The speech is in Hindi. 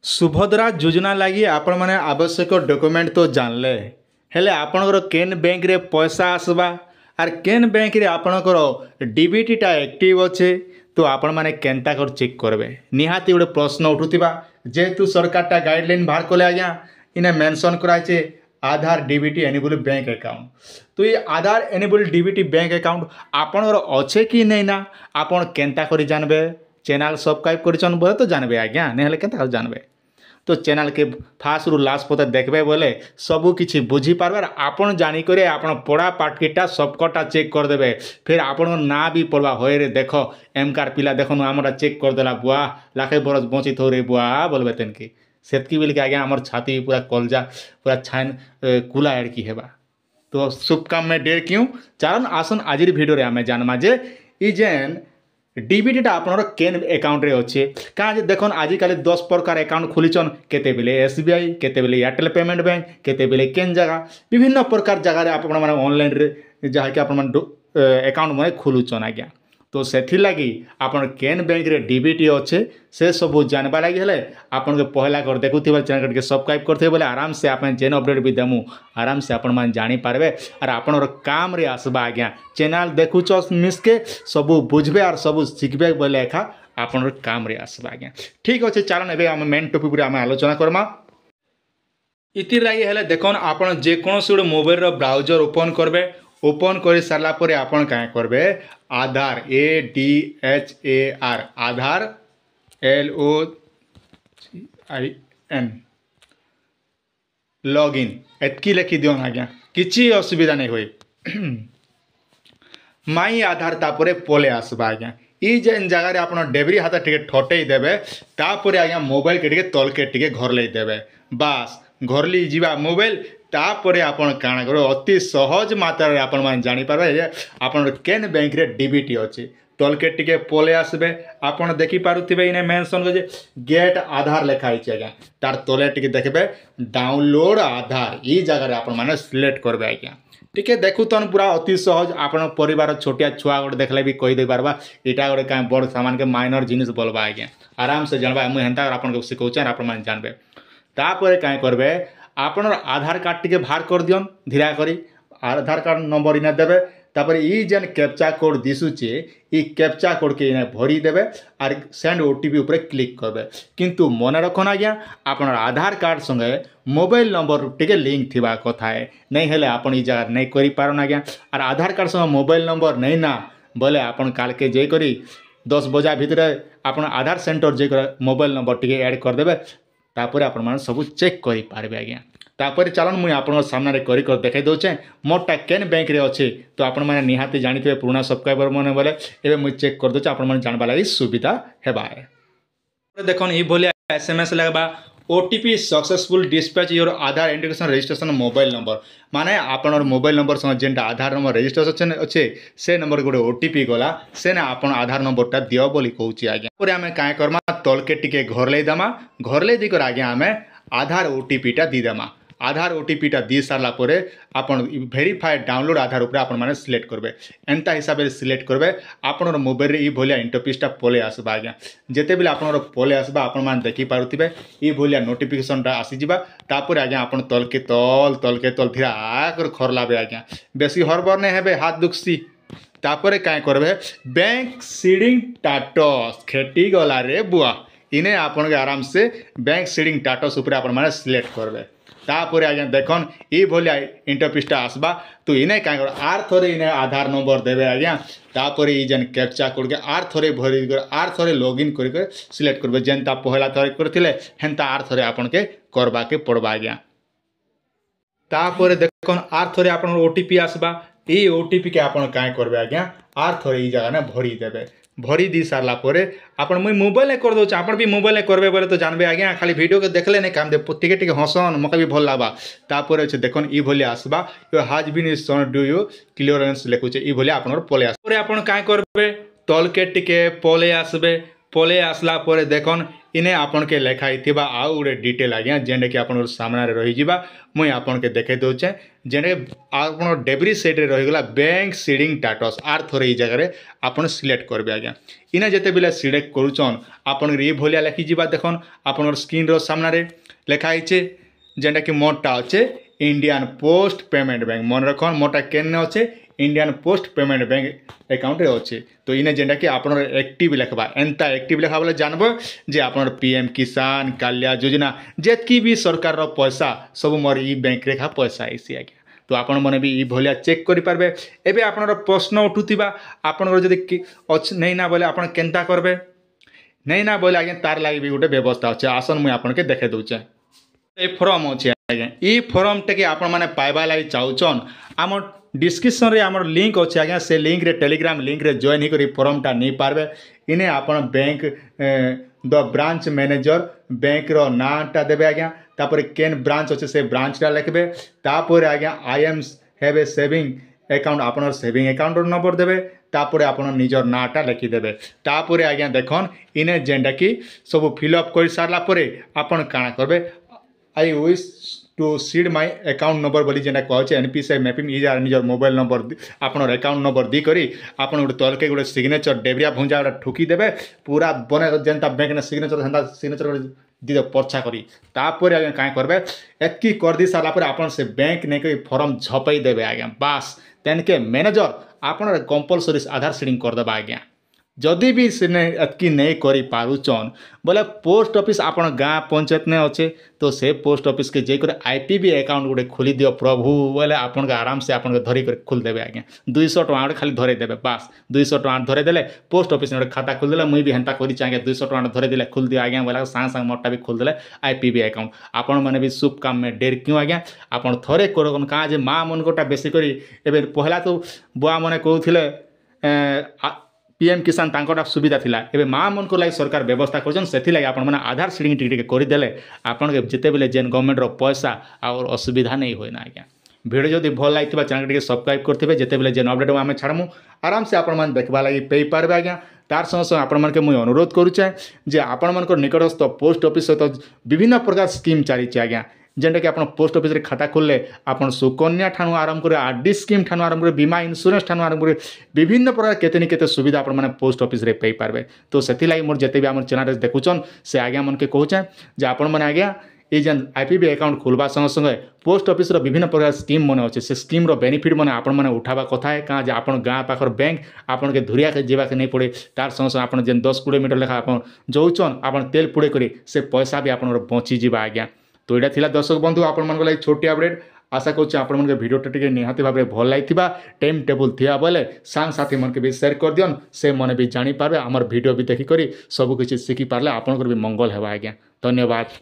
सुभद्रा योजना लगी आपण मैंने आवश्यक डॉक्यूमेंट तो जानले हेले आपणकर केन बैंक रे पैसा आसबा आर केन बैंक रे आपणकर डीबीटी टा एक्टिव अच्छे तो आपण मैंने केनता कर चेक करबे निहाती गोटे प्रश्न उठुथिबा जेहेतु सरकार टा गाइडलाइन बाहर कले आज्ञा इने मेंशन कराइछे आधार डीबीटी एनेबल बैंक अकाउंट तो ये आधार एनेबल डीबीटी बैंक अकाउंट आपणकर अच्छे कि नहीं ना आपण केनता करी जानबे चैनल सब्सक्राइब करिछन बोले तो जानबे आज्ञा नहीं हेले केनता जानबे तो चैनल के फास्ट रु लास्ट पते देखबे बोले सबू किछि बुझी पारबार आपण जानी करे आपण पढ़ा पाठकीटा सबकटा चेक कर देबे फिर आपण ना भी पढ़वा होय रे देखो एमकार पिला देखनु हमरा चेक कर देला बुआ लाखे बरस बंची थोरे बुआ बोलबे तेन की सेतकी बिल के आज्ञा हमर छाती पूरा कलजा पूरा छान कुला एड़की हेबा तो शुभ काम में देर क्यों चारण आसन आजिर वीडियो रे हमें जानमा जे ई जेन डीबीटीटा आपनर केन अकाउंट रे अच्छे कहाँ देखन आजिकल 10 प्रकार अकाउंट खोलीचन केते बेले एसबीआई केते बेले एयरटेल पेमेंट बैंक केते बेले केन जगह विभिन्न प्रकार जगह आपण माने ऑनलाइन रे जहा कि आपण माने अकाउंट माने खोलुचन आज्ञा तो सेथि लगी आपण केन बैंक रे डीबीटी अच्छे से सब जानबा लगी हेले आपण के पहला कर देखुथिबा चैनल के सब्सक्राइब करथे बोले आराम से आपण जेन अपडेट भी देमु आराम से आपण मान जानि पारबे और आपनर काम रे आसबा आज्ञा चैनल देखुछ मिस के सब बुझबे और सब सिखबे बोले एखा आपनर काम रे आसबा आज्ञा ठीक अछि चलन एबे हम मेन टॉपिक रे हम आलोचना करमा इति लागि हेले देखन आपण जे कोनोसी गोटे मोबाइल रो ब्राउजर ओपन करबे ओपन कर सारा पर आपण क्या करबे आधार ADHAR आधार LOGIN लॉगिन एतकी लिखि दियो आज्ञा किछि असुविधा नहीं होई माई आधार तापरे पोले आसबा आज्ञा ई जेन जगह आपण डेबरी हाथ टिके ठटई देबे तापरे आज्ञा मोबाइल के टिके तल के टिके घर ले देबे बास घरली जीवा मोबाइल तापरे आपण काण करो अति सहज मात्रा आपण मान जानि पारबे जे आपण केन बैंक रे डीबीटी अछि तलके टिके पोले आसबे आपण देखि पारुथिबे इने मेंशन जे गेट आधार लिखाइ छै आज्ञा तार तले टिके देखबे डाउनलोड आधार ई जगह रे आपण माने सिलेक्ट करबे आज्ञा टिके देखु तन पूरा अति सहज आपण परिवार छोटिया छुआ गोटे देखले भी कहि दे पारबा इटा गोटे का बड़ सामान के माइनर जिनिस बोलबा आज्ञा आराम से जानबा मु हेंता आपण को सिखौछ आपण मान जानबे तापरे काय करबे आपण आधार कार्ड टिके बाहर कर दियन धीरा करी आधार कार्ड नंबर इने देबे तापर ई जेन कैप्चा कोड दिसुचे ई कैप्चा कोड के इने भरी देबे आर सेंड ओटीपी ऊपर क्लिक करबे किंतु मन रखन आज्ञा आपण आधार कार्ड संगे मोबाइल नंबर टिके लिंक थिबा कथा है नहीं हेले आपण ई जगह नहीं करि पारन आज्ञा आर आधार कार्ड संगे मोबाइल नंबर नहीं ना बोले आपण काल के जे करी 10 बजा भितर आपण आधार सेंटर जे मोबाइल नंबर टिके ऐड कर देबे तापर आपण मान सब चेक करि पारबे आज्ञा तापर चलन मुई आपण सामने करी कर देखाई दउछे मोटा केन बैंक रे अच्छे तो आपण माने निहाती जानिथे पुराना सब्सक्राइबर माने बोले एबे मुई चेक कर दउछे आपण माने जानबा लागि सुविधा हेबा देखन ई बोले एसएमएस लगबा OTP successful dispatch your Aadhaar integration registration mobile number माने आपण मोबाइल नंबर संग जेनटा आधार नंबर रजिस्ट्रेशन अच्छे से नंबर गोटे ओटीपी गला से ना आपण आधार नंबर टा दियो बोली कहूची आज्ञा पर आमे काय करमा तलके टिके घर ले दमा घर ले दिकर आज्ञा आमे आधार ओटीपी टा दी दमा आधार ओटीपी टा दी सारा परे आपण वेरीफाइड डाउनलोड आधार ऊपर आपण माने सिलेक्ट करबे एंता हिसाब से सिलेक्ट करबे आपण मोबाइल रे ई भलिया इंटरफेस टा पोले आसबा आज्ञा जेते बेले आपण पोले आसबा आपण मान देखि पारुथिबे ई भलिया नोटिफिकेशन टा आसी जिबा तापर आज्ञा आपण तल के तल धीरा कर खरलाबे आज्ञा बेसी हरबर नै हेबे हाथ दुखसी तापर काय करबे बैंक सीडिंग टाटस खेती गला रे बुआ इने आपण के आराम से बैंक सीडिंग टाटस ऊपर आपण माने सिलेक्ट करबे तापर आज्ञा देखन ई भलिया इंटरफेसटा आसबा तो इने काय कर आर थोरे इने आधार नंबर देबे आज्ञा तापर ई जन कैप्चा कोड के आर थोरे भरि कर आर थोरे लॉगिन कर सिलेक्ट करबे जेनता पहला थोरे करथिले हेनता आर थोरे आपण के करबा के पड़बा आज्ञा तापर देखन आर थोरे आपण ओटीपी आसबा ई ओटीपी के आपण काय करबे आज्ञा आर थोरे ई जगह ने भरि देबे भरी दी सारा पर आपण मुई मोबाइल कर दो आपण भी मोबाइल करबे बोले तो जानबे आज्ञा खाली वीडियो के देखले नहीं काम दे टिके टिके हसन मके भी भल लागबा तापर अछि देखन ई भली आसबा यो हैज बीन सन डू यू क्लियरेंस लेखुचे ई भली आपण पोले आस पर आपण काय करबे तल के टिके पोले आसबे पोले आसला पर देखन इने आपन के लिखाई थिबा आउ गोटे डिटेल आज्ञा जेने कि आपन सामने रही जिबा मुई आपन के देखे दोचे जेने आपन डेब्री सेट रे रही गला बैंक सीडिंग स्टेटस आर थोरे ई जगह रे आपन सिलेक्ट करबे आज्ञा इने जेते बेले सिलेक्ट करूचन आपन री भलिया लिखि जिबा देखन आपन स्क्रीन रो सामने रे लिखा आइचे जेंटा कि मोरटा अच्छे इंडियन पोस्ट पेमेंट बैंक मन रखन मोरटा केन अच्छे Indian post payment bank account रे अच्छे तो इने जेंटा कि आपन एक्टिव लिखबा एंता एक्टिव लिखा बोले जानबो जे आपन पीएम किसान काल्या योजना जेतकी भी सरकार रो पैसा सब मोर ई बैंक रे खा पैसा आइसी आज्ञा तो आपण मैंने भी ई भलिया चेक करि पारबे एबे आपनर प्रश्न उठुतिबा आपनर जदि नहीं ना बोले आपन केनता करबे नहीं ना बोले आज्ञा तार लागि भी गोटे व्यवस्था अच्छे आसन मुई आपन के देखे दउचे ए फॉर्म अच्छे आज्ञा ई फॉर्म टे आपण मैंने पाइबा लगी चाहून आम डिस्क्रिप्शन रे आमर लिंक अच्छे आज्ञा से लिंक रे टेलीग्राम लिंक रे जॉइन होकर फॉर्मटा नहीं पारबे इने आपण बैंक द ब्रांच मैनेजर बैंक रो नाटा देबे आज्ञा तापर केन ब्रांच अच्छे से ब्रांचटा लिखबे तापर आज्ञा I am have a saving account आपन सेविंग अकाउंट नंबर देबे तापर आपन निजर नाटा लिखिदेबे तापर आज्ञा देखन इने जेंडा कि सब फिलअप कर सारला परे आपन काना करबे I wish to seed my account number बोली जेना कहचे एनपीसीआई मैपिंग इज निजर मोबाइल नंबर आपन अकाउंट नंबर दी करी आपन गोटे तलके गोटे सिग्नेचर डेबरिया भुंजा गोटे ठुकी देबे पूरा बने जेनता बैंक ने सिग्नेचर हेंता सिग्नेचर दी पर्चा करी तापर आज्ञा काँ करबे एतकी कर दी सारा पर आपन से बैंक ने फॉर्म झपई देबे आज्ञा बास तेनके मैनेजर आपन कंपलसरी आधार सीडिंग कर देबा आज्ञा जदि भी से एतकी नहीं करी पारुचन बोले पोस्ट ऑफिस आपन गाँ पंचायत ने अच्छे तो से पोस्ट ऑफिस के जेकर आईपीबी अकाउंट गोटे खोली दियो प्रभु बोले आपन के आराम से आपन के धरी कर खोल देबे आज्ञा 200 टका खाली धरे देबे बास 200 टका धरे देले पोस्ट ऑफिस ने खाता खोल देले मुई भी हेंता करी चाहे 200 टका धरे देले खोल दियो आज्ञा बोला सांग सांग मोटा भी खोल देले आईपीबी अकाउंट आपन माने भी शुभ काम में डेर क्यों आज्ञा आपन थरे करन का जे मां मन गोटा बेसी करी एबे पहला तो बुआ माने कहउथिले पीएम किसान तांकोटा सुविधा थिला एबे माँ मन को लगी सरकार व्यवस्था करछन सेथि लगी आपन माने आधार सीडिंग टिके कर देले आपन के जेते बेले जेन गवर्नमेंट रो पैसा और असुविधा नहीं होय ना आज्ञा वीडियो जदि भल लागिथिबा चैनल टिके सब्सक्राइब करथिबे जेते बेले जेन अपडेट आमे छाड़मु आराम से आपन मान देखबा लगी पेई पारबे आज्ञा तार संग संग आपण मन के मुई अनुरोध करूचे जे आपण मन को निकटस्थ पोस्ट ऑफिस सहित विभिन्न प्रकार स्कीम चली आज्ञा जेनटा कि आपन पोस्ट ऑफिस रे खाता खोलले आपन सुकन्या ठानु आरंभ करे आरडी स्कीम ठानु आरंभ करे बीमा इंश्योरेंस ठानु आरंभ करे विभिन्न प्रकार केते केते सुविधा आपन माने पोस्ट ऑफिस रे पेई पारबे तो सेथि लागि मोर जेते भी हमर चैनल रे देखुचन से आज्ञा मन के कहूचे जे आपन माने आज्ञा ये जेन आईपीबी अकाउंट खोलबा संग संग पोस्ट ऑफिस रो विभिन्न प्रकार स्कीम मन अच्छे से स्कीम रो बेनिफिट मन आपन माने उठाबा कथा है कहाँ जे आपन गाँ पाखर बैंक आपन के धुरिया के जीवा के नहीं पड़े तार संग संग आपन जेन 10-20 मीटर लेखा आपन जोचन आपन तेल पुड़े करी से पैसा भी आपन बची जीवा आज्ञा तो यहाँ थिला दर्शक बंधु आपण मन लगी छोटी अपडेट आशा करुच्छे आपण मन भिडियो टे निहाती भाव में भल लगी टाइम टेबुल थिया बोले सांग साथी मन के भी शेयर कर दियन से मन भी जानी पारे आमर वीडियो भी देखिक सबकिछि शिखि पारे आपन भी मंगल हेबा आज्ञा धन्यवाद।